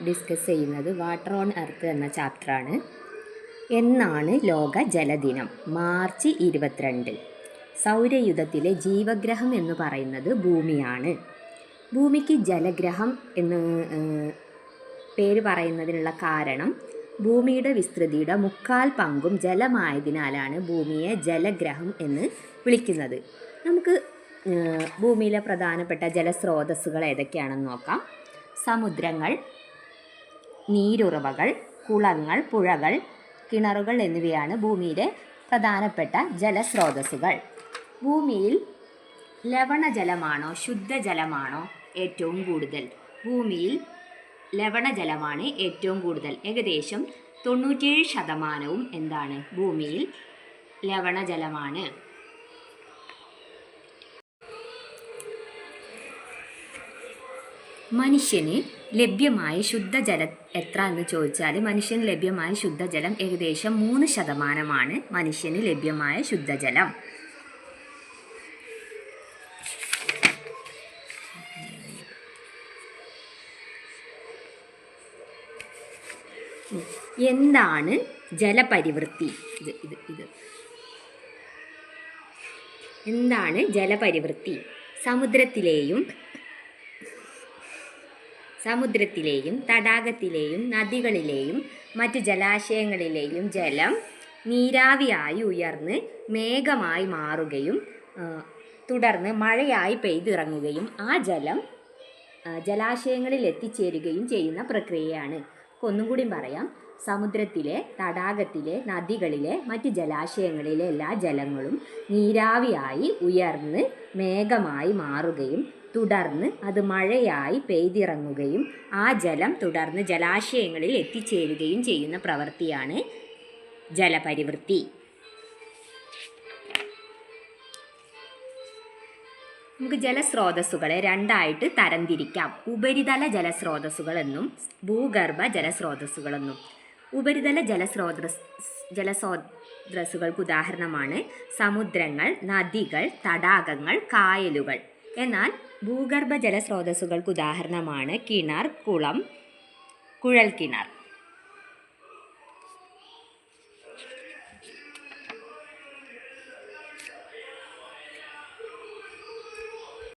Discuss ചെയ്യുന്നത് water on earth എന്ന ചാപ്റ്ററാണ്. എന്നാണ് ലോക ജലദിനം? മാർച്ച് 22. സൗരയുധത്തിലെ ജീവഗ്രഹം എന്ന് പറയുന്നത് ഭൂമിയാണ്. ഭൂമിക്ക് ജലഗ്രഹം എന്ന് പേര് പറയുന്നതിനുള്ള കാരണം ഭൂമിയുടെ വിസ്തൃതിയുടെ 3/4 പങ്കും ജലമായതിനാലാണ് ഭൂമിയെ ജലഗ്രഹം എന്ന് വിളിക്കുന്നത്. നമുക്ക് ഭൂമിയിലെ പ്രധാനപ്പെട്ട ജലസ്രോതസ്സുകൾ ഏതൊക്കെയാണെന്ന് നോക്കാം. സമുദ്രങ്ങൾ, നീരുറവകൾ, കുളങ്ങൾ, പുഴകൾ, കിണറുകൾ എന്നിവയാണ് ഭൂമിയിലെ പ്രധാനപ്പെട്ട ജലസ്രോതസ്സുകൾ. ഭൂമിയിൽ ലവണജലമാണോ ശുദ്ധജലമാണോ ഏറ്റവും കൂടുതൽ? ഭൂമിയിൽ ലവണജലമാണ് ഏറ്റവും കൂടുതൽ. ഏകദേശം 97% എന്താണ്? ഭൂമിയിൽ ലവണജലമാണ്. മനുഷ്യന് ലഭ്യമായ ശുദ്ധജലം എത്ര എന്ന് ചോദിച്ചാൽ മനുഷ്യന് ലഭ്യമായ ശുദ്ധജലം ഏകദേശം 3% മനുഷ്യന് ലഭ്യമായ ശുദ്ധജലം. എന്താണ് ജലപരിവൃത്തി? എന്താണ് ജലപരിവൃത്തി? സമുദ്രത്തിലെയും തടാകത്തിലെയും നദികളിലെയും മറ്റു ജലാശയങ്ങളിലെയും ജലം നീരാവിയായി ഉയർന്ന് മേഘമായി മാറുകയും തുടർന്ന് മഴയായി പെയ്തിറങ്ങുകയും ആ ജലം ജലാശയങ്ങളിൽ എത്തിച്ചേരുകയും ചെയ്യുന്ന പ്രക്രിയയാണ്. ഒന്നും കൂടി പറയാം. സമുദ്രത്തിലെ, തടാകത്തിലെ, നദികളിലെ മറ്റ് ജലാശയങ്ങളിലെ എല്ലാ ജലങ്ങളും നീരാവിയായി ഉയർന്ന് മേഘമായി മാറുകയും തുടർന്ന് അത് മഴയായി പെയ്തിറങ്ങുകയും ആ ജലം തുടർന്ന് ജലാശയങ്ങളിൽ എത്തിച്ചേരുകയും ചെയ്യുന്ന പ്രവൃത്തിയാണ് ജലപരിവൃത്തി. നമുക്ക് ജലസ്രോതസ്സുകളെ രണ്ടായിട്ട് തരംതിരിക്കാം. ഉപരിതല ജലസ്രോതസ്സുകളെന്നും ഭൂഗർഭ ജലസ്രോതസ്സുകളെന്നും. ഉപരിതല ജലസ്രോതസ്സുകൾക്ക് ഉദാഹരണമാണ് സമുദ്രങ്ങൾ, നദികൾ, തടാകങ്ങൾ, കായലുകൾ. എന്നാൽ ഭൂഗർഭ ജലസ്രോതസ്സുകൾക്ക് ഉദാഹരണമാണ് കിണർ, കുളം, കുഴൽക്കിണർ.